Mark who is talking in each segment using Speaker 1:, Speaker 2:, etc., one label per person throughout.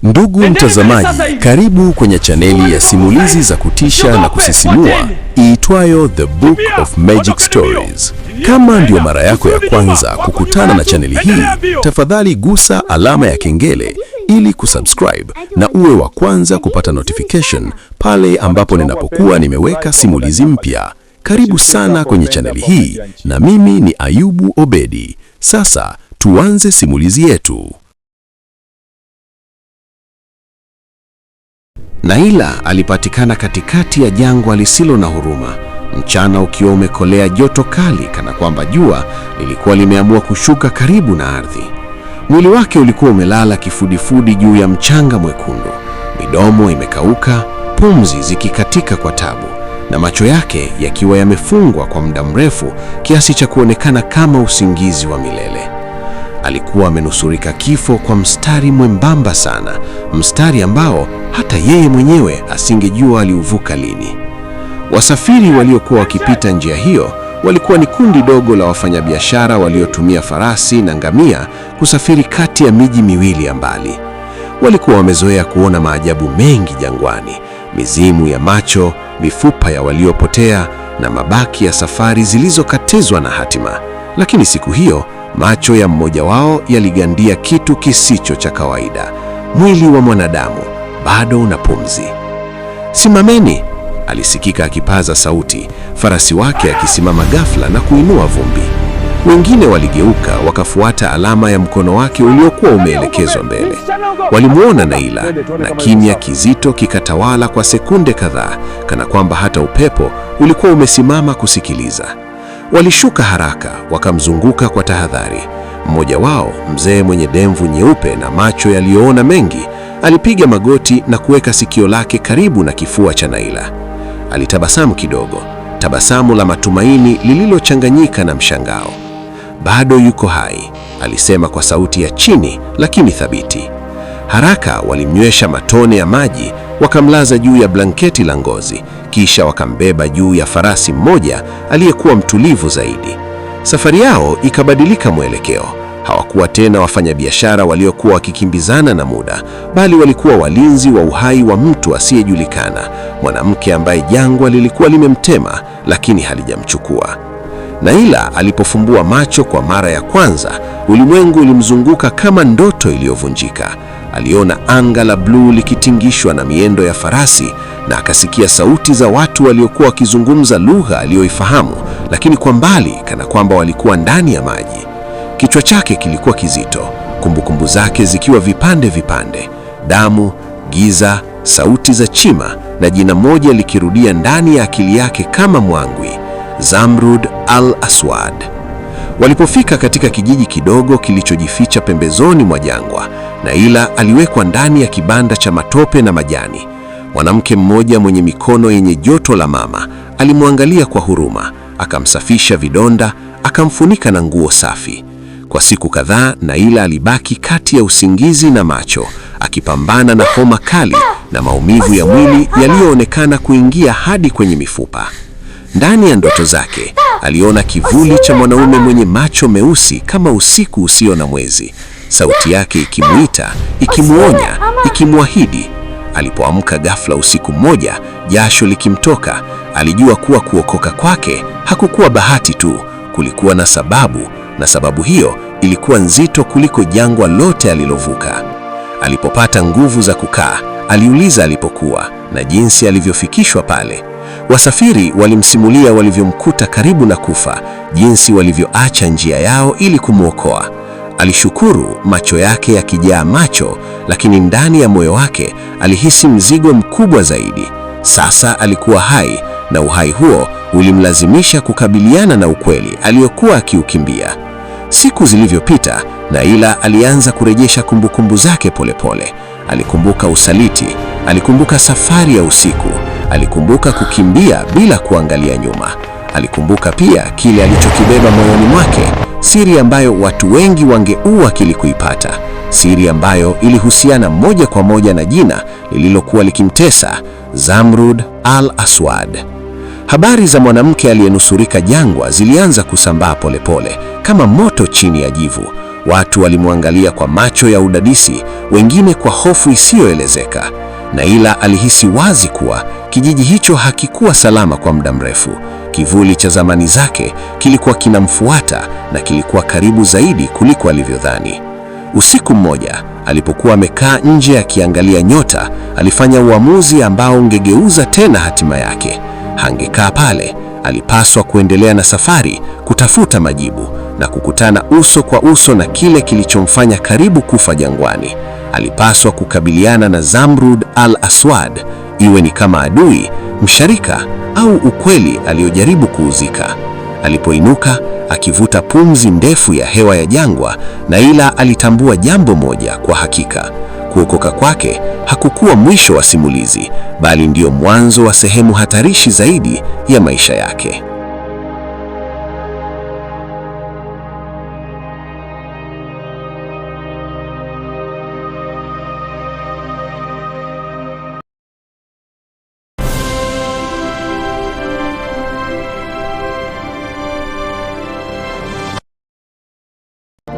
Speaker 1: Ndugu mtazamaji, karibu kwenye chaneli ya simulizi za kutisha na kusisimua iitwayo The Book of Magic Stories. Kama ndio mara yako ya kwanza kukutana na chaneli hii, tafadhali gusa alama ya kengele ili kusubscribe na uwe wa kwanza kupata notification pale ambapo ninapokuwa nimeweka simulizi mpya. Karibu sana kwenye chaneli hii, na mimi ni Ayubu Obedi. Sasa tuanze simulizi yetu.
Speaker 2: Naila alipatikana katikati ya jangwa lisilo na huruma, mchana ukiwa umekolea joto kali kana kwamba jua lilikuwa limeamua kushuka karibu na ardhi. Mwili wake ulikuwa umelala kifudifudi juu ya mchanga mwekundu, midomo imekauka, pumzi zikikatika kwa tabu, na macho yake yakiwa yamefungwa kwa muda mrefu kiasi cha kuonekana kama usingizi wa milele. Alikuwa amenusurika kifo kwa mstari mwembamba sana, mstari ambao hata yeye mwenyewe asingejua aliuvuka lini. Wasafiri waliokuwa wakipita njia hiyo walikuwa ni kundi dogo la wafanyabiashara waliotumia farasi na ngamia kusafiri kati ya miji miwili ya mbali. Walikuwa wamezoea kuona maajabu mengi jangwani: mizimu ya macho, mifupa ya waliopotea na mabaki ya safari zilizokatizwa na hatima. Lakini siku hiyo macho ya mmoja wao yaligandia kitu kisicho cha kawaida: mwili wa mwanadamu bado una pumzi. "Simameni!" alisikika akipaza sauti, farasi wake akisimama ghafla na kuinua vumbi. Wengine waligeuka wakafuata alama ya mkono wake uliokuwa umeelekezwa mbele. Walimuona Naila, na kimya kizito kikatawala kwa sekunde kadhaa, kana kwamba hata upepo ulikuwa umesimama kusikiliza. Walishuka haraka, wakamzunguka kwa tahadhari. Mmoja wao, mzee mwenye demvu nyeupe na macho yaliyoona mengi, alipiga magoti na kuweka sikio lake karibu na kifua cha Naila. Alitabasamu kidogo, tabasamu la matumaini lililochanganyika na mshangao. "Bado yuko hai," alisema kwa sauti ya chini lakini thabiti. Haraka walimnywesha matone ya maji, wakamlaza juu ya blanketi la ngozi, kisha wakambeba juu ya farasi mmoja aliyekuwa mtulivu zaidi. Safari yao ikabadilika mwelekeo. Hawakuwa tena wafanyabiashara waliokuwa wakikimbizana na muda, bali walikuwa walinzi wa uhai wa mtu asiyejulikana, mwanamke ambaye jangwa lilikuwa limemtema lakini halijamchukua. Naila alipofumbua macho kwa mara ya kwanza, ulimwengu ulimzunguka kama ndoto iliyovunjika. Aliona anga la bluu likitingishwa na miendo ya farasi, na akasikia sauti za watu waliokuwa wakizungumza lugha aliyoifahamu, lakini kwa mbali, kana kwamba walikuwa ndani ya maji. Kichwa chake kilikuwa kizito, kumbukumbu zake zikiwa vipande vipande: damu, giza, sauti za chima, na jina moja likirudia ndani ya akili yake kama mwangwi: Zamrud al-Aswad. Walipofika katika kijiji kidogo kilichojificha pembezoni mwa jangwa, Naila aliwekwa ndani ya kibanda cha matope na majani. Mwanamke mmoja mwenye mikono yenye joto la mama alimwangalia kwa huruma, akamsafisha vidonda, akamfunika na nguo safi. Kwa siku kadhaa Naila alibaki kati ya usingizi na macho, akipambana na homa kali na maumivu ya mwili yaliyoonekana kuingia hadi kwenye mifupa. Ndani ya ndoto zake aliona kivuli cha mwanaume mwenye macho meusi kama usiku usio na mwezi, sauti yake ikimuita, ikimuonya, ikimwahidi. Alipoamka ghafla usiku mmoja, jasho likimtoka, alijua kuwa kuokoka kwake hakukuwa bahati tu, kulikuwa na sababu, na sababu hiyo ilikuwa nzito kuliko jangwa lote alilovuka. Alipopata nguvu za kukaa, aliuliza alipokuwa na jinsi alivyofikishwa pale. Wasafiri walimsimulia walivyomkuta karibu na kufa, jinsi walivyoacha njia yao ili kumwokoa. Alishukuru, macho yake yakijaa macho, lakini ndani ya moyo wake alihisi mzigo mkubwa zaidi. Sasa alikuwa hai, na uhai huo ulimlazimisha kukabiliana na ukweli aliyokuwa akiukimbia. Siku zilivyopita, Naila alianza kurejesha kumbukumbu zake polepole. Alikumbuka usaliti, alikumbuka safari ya usiku, alikumbuka kukimbia bila kuangalia nyuma. Alikumbuka pia kile alichokibeba moyoni mwake, siri ambayo watu wengi wangeua kilikuipata, siri ambayo ilihusiana moja kwa moja na jina lililokuwa likimtesa: Zamrud al-Aswad. Habari za mwanamke aliyenusurika jangwa zilianza kusambaa polepole kama moto chini ya jivu. Watu walimwangalia kwa macho ya udadisi, wengine kwa hofu isiyoelezeka. Naila alihisi wazi kuwa kijiji hicho hakikuwa salama kwa muda mrefu. Kivuli cha zamani zake kilikuwa kinamfuata na kilikuwa karibu zaidi kuliko alivyodhani. Usiku mmoja, alipokuwa amekaa nje akiangalia nyota, alifanya uamuzi ambao ungegeuza tena hatima yake. Hangekaa pale, alipaswa kuendelea na safari, kutafuta majibu na kukutana uso kwa uso na kile kilichomfanya karibu kufa jangwani. Alipaswa kukabiliana na Zamrud al-Aswad, iwe ni kama adui, mshirika au ukweli aliojaribu kuuzika. Alipoinuka akivuta pumzi ndefu ya hewa ya jangwa, Naila alitambua jambo moja kwa hakika: kuokoka kwake hakukuwa mwisho wa simulizi, bali ndio mwanzo wa sehemu hatarishi zaidi ya maisha yake.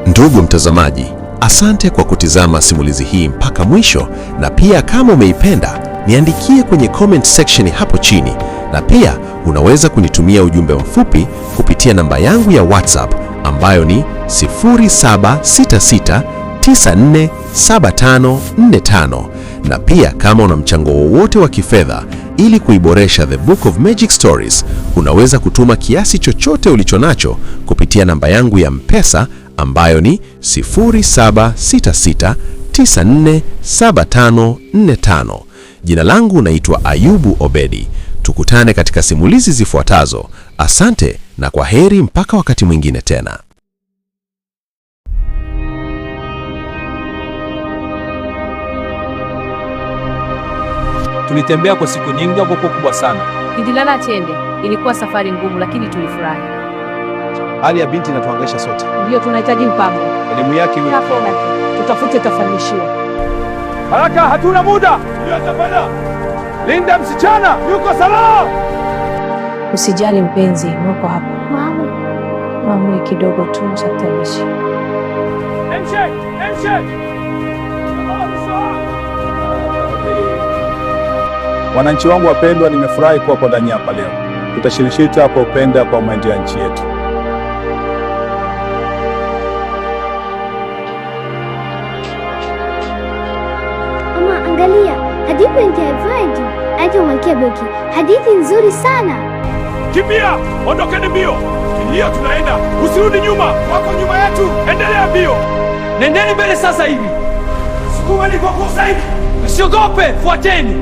Speaker 1: Ndugu mtazamaji, asante kwa kutizama simulizi hii mpaka mwisho, na pia kama umeipenda, niandikie kwenye comment section hapo chini, na pia unaweza kunitumia ujumbe mfupi kupitia namba yangu ya WhatsApp ambayo ni 0766947545, na pia kama una mchango wowote wa kifedha ili kuiboresha The Book of Magic Stories, unaweza kutuma kiasi chochote ulichonacho kupitia namba yangu ya M-Pesa ambayo ni 0766947545. Jina langu naitwa Ayubu Obedi. Tukutane katika simulizi zifuatazo. Asante na kwa heri mpaka wakati mwingine tena.
Speaker 3: Tulitembea kwa siku nyingi hapo kubwa sana.
Speaker 4: Nililala tende. Ilikuwa safari ngumu lakini tulifurahi.
Speaker 3: Hali ya binti inatuhangaisha sote.
Speaker 4: Ndio tunahitaji mpango.
Speaker 3: Elimu yake ni
Speaker 4: tutafute tafanishiwa.
Speaker 3: Haraka, hatuna muda. Ndio tafadhali. Linda msichana, yuko salama.
Speaker 4: Usijali mpenzi, nuko hapa. Mama kidogo tu msatanishi.
Speaker 3: Emshe. Wananchi wangu wapendwa, nimefurahi kuwa kwa ndani hapa leo. Tutashirikisha kwa upendo kwa maendeleo ya nchi yetu.
Speaker 5: Mama, angalia, hadithi ya Vaidi anaitwa Malkia Beki. Hadithi nzuri sana.
Speaker 3: Kimbia, ondokeni mbio. Kimbia, tunaenda. Usirudi nyuma. Wako nyuma yetu. Endelea mbio. Nendeni mbele sasa hivi. Sukuma niko kwa zaidi. Usiogope, fuateni.